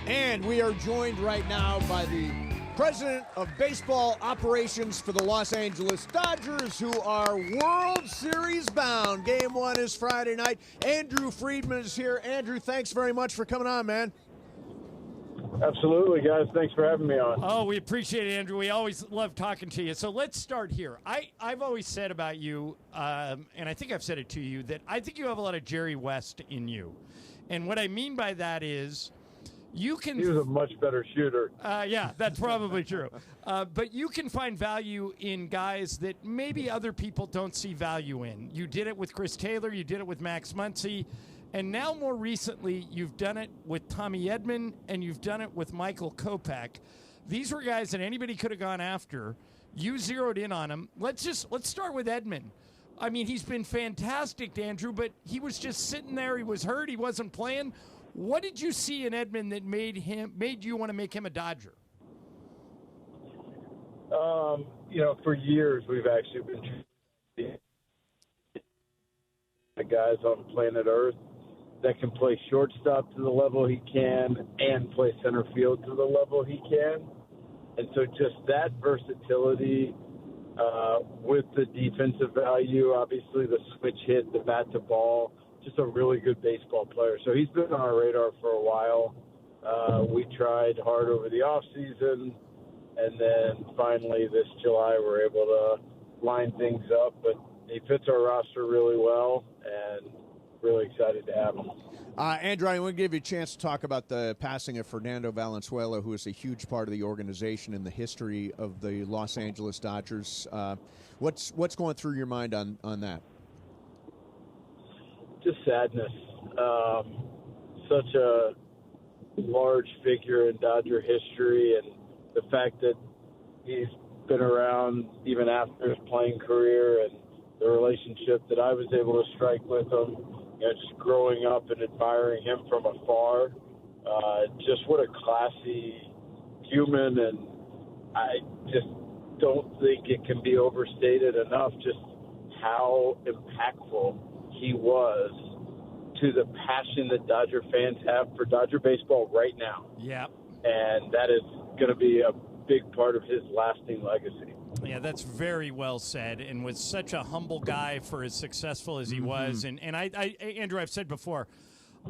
And we are joined right now by the president of baseball operations for the Los Angeles Dodgers, who are World Series bound. Game 1 is Friday night. Andrew Friedman is here. Andrew, thanks very much for coming on, man. Absolutely, guys. Thanks for having me on. Oh, we appreciate it, Andrew. We always love talking to you. So let's start here. I've always said about you, and I think I've said it to you, that I think you have a lot of Jerry West in you. And what I mean by that is you can... He was a much better shooter. Yeah, that's probably true. But you can find value in guys that maybe other people don't see value in. You did it with Chris Taylor. You did it with Max Muncy. And now, more recently, you've done it with Tommy Edman, and you've done it with Michael Kopech. These were guys that anybody could have gone after. You zeroed in on them. Let's start with Edman. I mean, he's been fantastic, Andrew, but he was just sitting there. He was hurt. He wasn't playing. What did you see in Edman that made you want to make him a Dodger? For years we've actually been the guys on planet Earth that can play shortstop to the level he can and play center field to the level he can. And so just that versatility with the defensive value, obviously the switch hit, the bat to ball, just a really good baseball player. So he's been on our radar for a while. We tried hard over the off season, and then finally this July we're able to line things up. But he fits our roster really well, and really excited to have him. Andrew, I want to give you a chance to talk about the passing of Fernando Valenzuela, who is a huge part of the organization in the history of the Los Angeles Dodgers. What's going through your mind on that? Just sadness. Such a large figure in Dodger history, and the fact that he's been around even after his playing career, and the relationship that I was able to strike with him, just growing up and admiring him from afar. Just what a classy human, and I just don't think it can be overstated enough just how impactful he was to the passion that Dodger fans have for Dodger baseball right now. Yeah. And that is going to be a big part of his lasting legacy. Yeah, that's very well said, and was such a humble guy for as successful as he was. And I, Andrew, I've said before,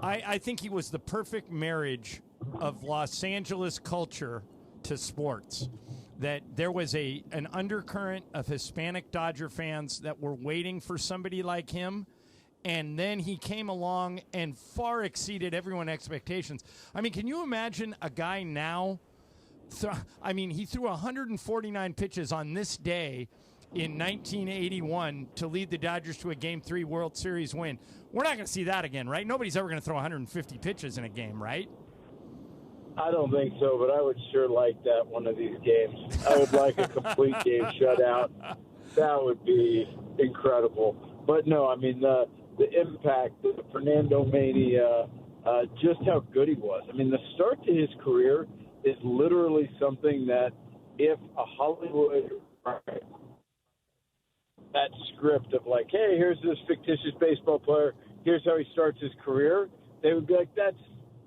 I think he was the perfect marriage of Los Angeles culture to sports. That there was an undercurrent of Hispanic Dodger fans that were waiting for somebody like him, and then he came along and far exceeded everyone's expectations. I mean, can you imagine a guy now? He threw 149 pitches on this day in 1981 to lead the Dodgers to a Game 3 World Series win. We're not going to see that again, right? Nobody's ever going to throw 150 pitches in a game, right? I don't think so, but I would sure like that one of these games. I would like a complete game shutout. That would be incredible. But no, I mean, the impact, the Fernando mania, just how good he was. I mean, the start to his career is literally something that if a Hollywood, that script of like, hey, here's this fictitious baseball player, here's how he starts his career, they would be like, that's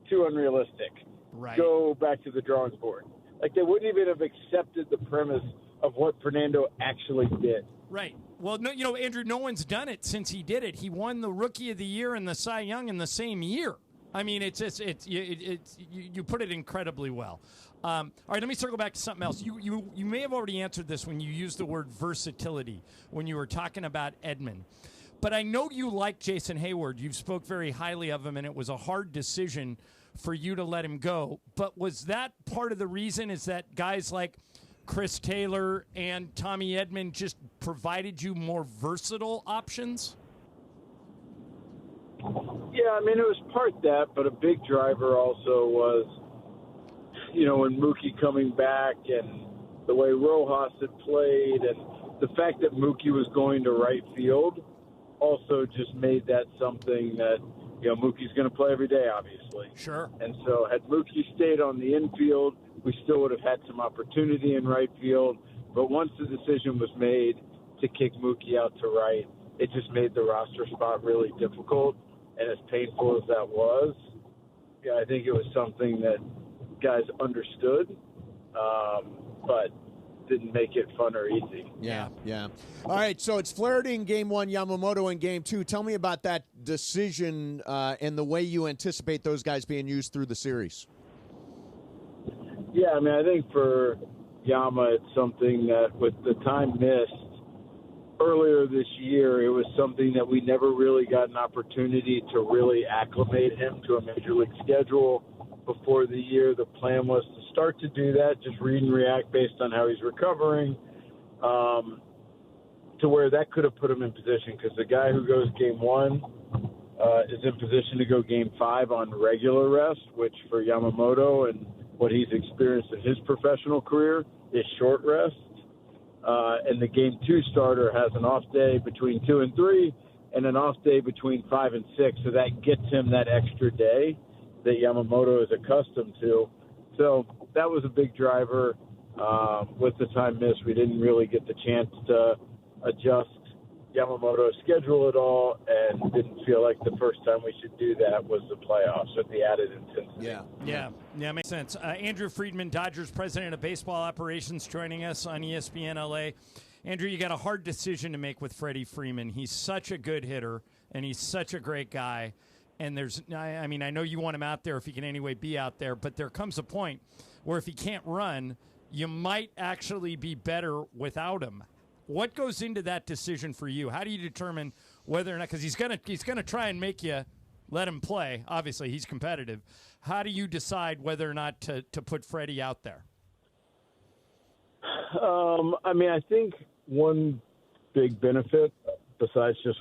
too unrealistic. Right. Go back to the drawing board. Like, they wouldn't even have accepted the premise of what Fernando actually did. Right. Well, no, Andrew, no one's done it since he did it. He won the Rookie of the Year and the Cy Young in the same year. I mean, you put it incredibly well. All right, let me circle back to something else. You may have already answered this when you used the word versatility when you were talking about Edman. But I know you like Jason Hayward. You spoke very highly of him, and it was a hard decision for you to let him go. But was that part of the reason, is that guys like Chris Taylor and Tommy Edman just provided you more versatile options? Yeah, I mean, it was part that, but a big driver also was, when Mookie coming back and the way Rojas had played, and the fact that Mookie was going to right field also just made that something that, Mookie's going to play every day, obviously. Sure. And so had Mookie stayed on the infield, we still would have had some opportunity in right field. But once the decision was made to kick Mookie out to right, it just made the roster spot really difficult. And as painful as that was, I think it was something that guys understood, but didn't make it fun or easy. Yeah. All right, so it's Flaherty in Game 1, Yamamoto in Game 2. Tell me about that decision and the way you anticipate those guys being used through the series. Yeah, I mean, I think for Yama, it's something that with the time missed earlier this year, it was something that we never really got an opportunity to really acclimate him to a major league schedule. Before the year, the plan was to start to do that, just read and react based on how he's recovering, to where that could have put him in position, because the guy who goes Game 1 is in position to go Game 5 on regular rest, which for Yamamoto and what he's experienced in his professional career is short rest. And the Game 2 starter has an off day between 2 and 3 and an off day between 5 and 6, so that gets him that extra day that Yamamoto is accustomed to. So that was a big driver. With the time missed, we didn't really get the chance to adjust Yamamoto's schedule at all, and didn't feel like the first time we should do that was the playoffs with the added intensity. Yeah, makes sense. Andrew Friedman, Dodgers president of baseball operations, joining us on ESPN LA. Andrew, you got a hard decision to make with Freddy Freeman. He's such a good hitter, and he's such a great guy. And I mean, I know you want him out there if he can anyway be out there, but there comes a point where if he can't run, you might actually be better without him. What goes into that decision for you? How do you determine whether or not, because he's gonna try and make you let him play. Obviously, he's competitive. How do you decide whether or not to put Freddie out there? I mean, I think one big benefit, besides just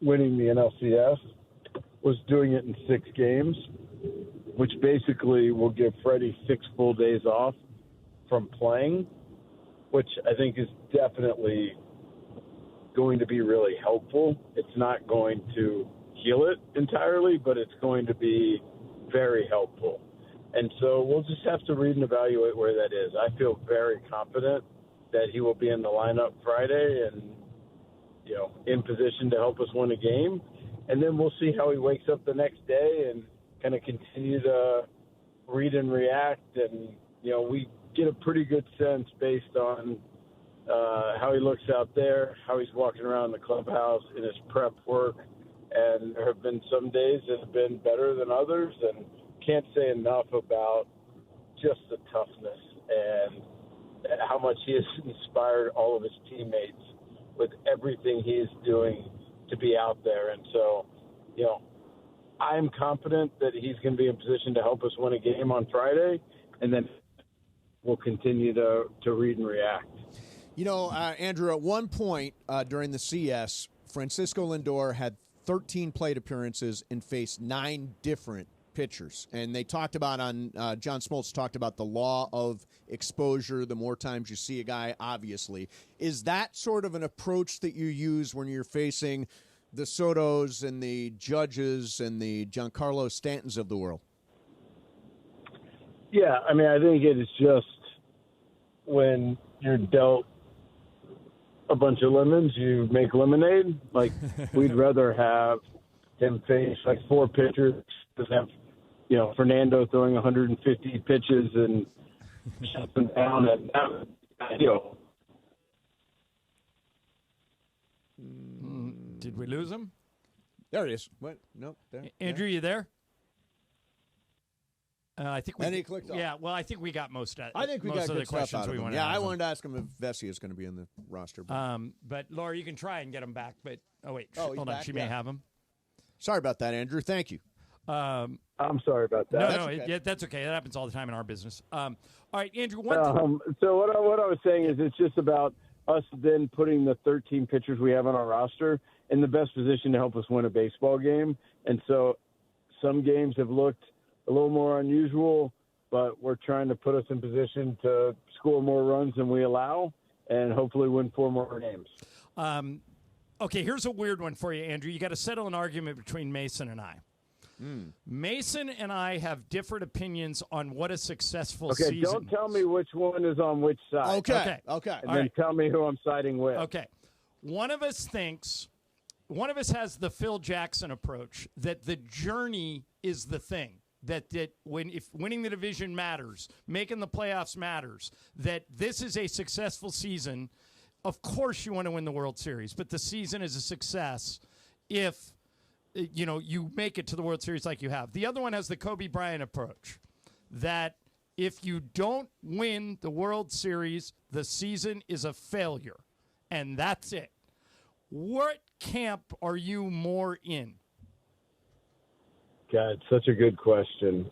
winning the NLCS, was doing it in 6 games, which basically will give Freddie 6 full days off from playing, which I think is definitely going to be really helpful. It's not going to heal it entirely, but it's going to be very helpful. And so we'll just have to read and evaluate where that is. I feel very confident that he will be in the lineup Friday and, in position to help us win a game. And then we'll see how he wakes up the next day and kind of continue to read and react. And, we get a pretty good sense based on how he looks out there, how he's walking around the clubhouse in his prep work. And there have been some days that have been better than others, and can't say enough about just the toughness and how much he has inspired all of his teammates with everything he is doing to be out there. And so, I'm confident that he's going to be in position to help us win a game on Friday, and then we'll continue to read and react. Andrew, at one point during the CS, Francisco Lindor had 13 plate appearances and faced 9 different pitchers. And they talked about John Smoltz talked about the law of exposure. The more times you see a guy, obviously. Is that sort of an approach that you use when you're facing the Sotos and the Judges and the Giancarlo Stantons of the world? Yeah, I mean, I think it is just when you're dealt a bunch of lemons, you make lemonade. Like, we'd rather have him face 4 pitchers than have, Fernando throwing 150 pitches and shut them down. And Did we lose him? There it is. What? Nope. There. Andrew, you there? I think we. And he clicked off. Yeah, well, I think we got most of I think we got of the good stuff questions out of we him. wanted. Yeah, I wanted to ask him if Vessi is going to be in the roster. But Laura, you can try and get him back. But hold on, back? she may have him. Sorry about that, Andrew. Thank you. I'm sorry about that. No, that's okay. That happens all the time in our business. All right, Andrew. So what I was saying is it's just about us then putting the 13 pitchers we have on our roster in the best position to help us win a baseball game. And so some games have looked a little more unusual, but we're trying to put us in position to score more runs than we allow and hopefully win 4 more games. Okay, here's a weird one for you, Andrew. You got to settle an argument between Mason and I. Mason and I have different opinions on what a successful season is. Okay, don't tell me which one is on which side. Okay. And then tell me who I'm siding with. Okay. One of us has the Phil Jackson approach that the journey is the thing. that if winning the division matters, making the playoffs matters, that this is a successful season. Of course you want to win the World Series, but the season is a success if you make it to the World Series like you have. The other one has the Kobe Bryant approach, that if you don't win the World Series, the season is a failure, and that's it. What camp are you more in? God, such a good question.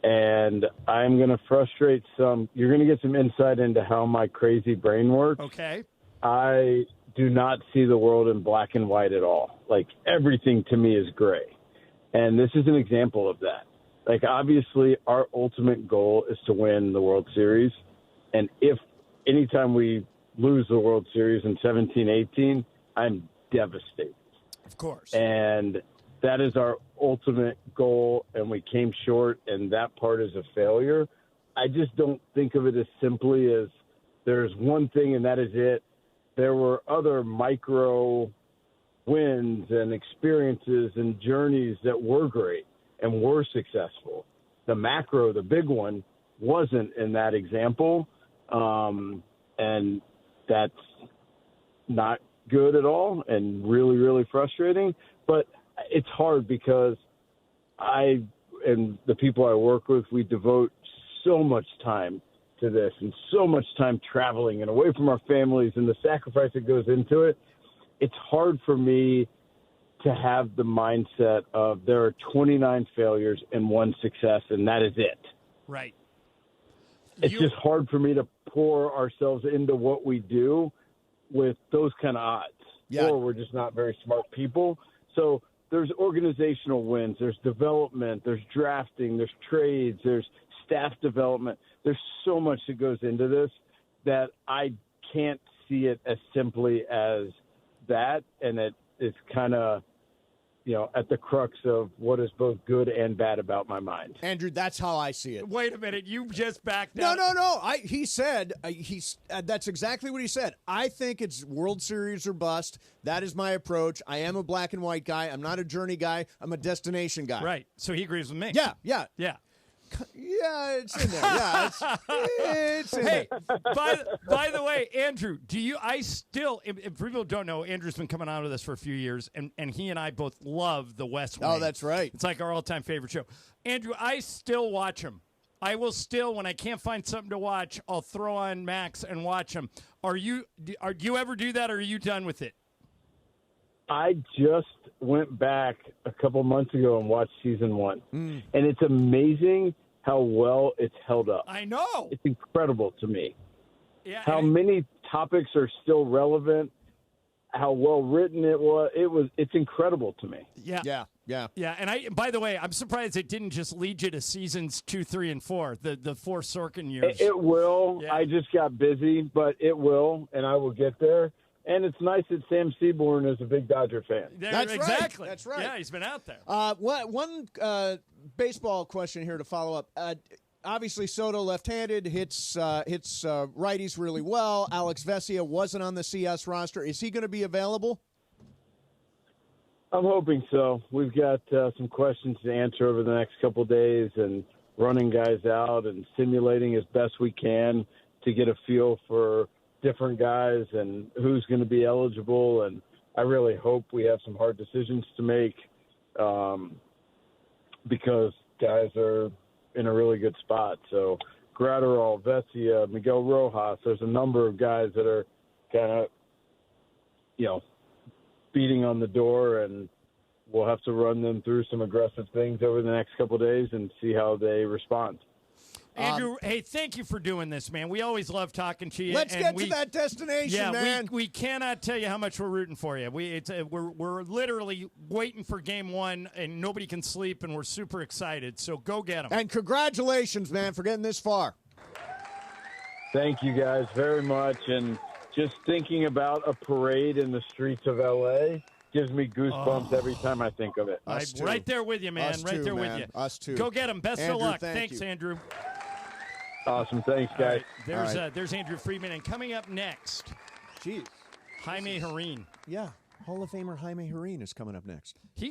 And I'm going to frustrate some. You're going to get some insight into how my crazy brain works. Okay. I do not see the world in black and white at all. Like, everything to me is gray. And this is an example of that. Like, obviously, our ultimate goal is to win the World Series. And if anytime we lose the World Series in 17-18, I'm devastated. Of course. And that is our ultimate goal, and we came short, and that part is a failure. I just don't think of it as simply as there's one thing and that is it. There were other micro wins and experiences and journeys that were great and were successful. The macro, the big one, wasn't in that example, and that's not good at all and really, really frustrating. But it's hard because I and the people I work with, we devote so much time to this and so much time traveling and away from our families and the sacrifice that goes into it. It's hard for me to have the mindset of there are 29 failures and one success, and that is it. Right. It's just hard for me to pour ourselves into what we do with those kind of odds. Yeah. Or we're just not very smart people. So there's organizational wins, there's development, there's drafting, there's trades, there's staff development. There's so much that goes into this that I can't see it as simply as that. And it's kind of, at the crux of what is both good and bad about my mind. Andrew, that's how I see it. Wait a minute. You just backed out. No. He said, that's exactly what he said. I think it's World Series or bust. That is my approach. I am a black and white guy. I'm not a journey guy. I'm a destination guy. Right. So he agrees with me. Yeah. Yeah. Yeah, it's in there. Yeah, it's in there. By the way, Andrew, if people don't know, Andrew's been coming on with us for a few years, and he and I both love The West Wing. Oh, that's right. It's like our all-time favorite show. Andrew, I still watch him. I will still, when I can't find something to watch, I'll throw on Max and watch him. Do you ever do that, or are you done with it? I just went back a couple months ago and watched season 1. And it's amazing how well it's held up. I know. It's incredible to me. Yeah, how many topics are still relevant, how well written it was. It's incredible to me. Yeah. And by the way, I'm surprised it didn't just lead you to seasons 2, 3, and 4, the 4 Sorkin years. It will. Yeah. I just got busy, but it will, and I will get there. And it's nice that Sam Seaborn is a big Dodger fan. That's exactly. Right. That's right. Yeah, he's been out there. One baseball question here to follow up. Obviously, Soto left-handed hits righties really well. Alex Vesia wasn't on the CS roster. Is he going to be available? I'm hoping so. We've got some questions to answer over the next couple of days and running guys out and simulating as best we can to get a feel for different guys and who's going to be eligible. And I really hope we have some hard decisions to make because guys are in a really good spot. So Gratterall, Vesia, Miguel Rojas, there's a number of guys that are kind of, beating on the door, and we'll have to run them through some aggressive things over the next couple of days and see how they respond. Andrew, hey, thank you for doing this, man. We always love talking to you. Let's get to that destination, man. We cannot tell you how much we're rooting for you. We're literally waiting for Game 1, and nobody can sleep, and we're super excited. So go get them. And congratulations, man, for getting this far. Thank you guys very much. And just thinking about a parade in the streets of L.A. gives me goosebumps every time I think of it. I'm right there with you, man. Right there with you. Us too. Go get them. Best Andrew, of luck. Thanks, Andrew. Awesome. Thanks, guys. Right, there's Andrew Friedman. And coming up next, Jeez. Jaime Jarrín. Yeah. Hall of Famer Jaime Jarrín is coming up next. He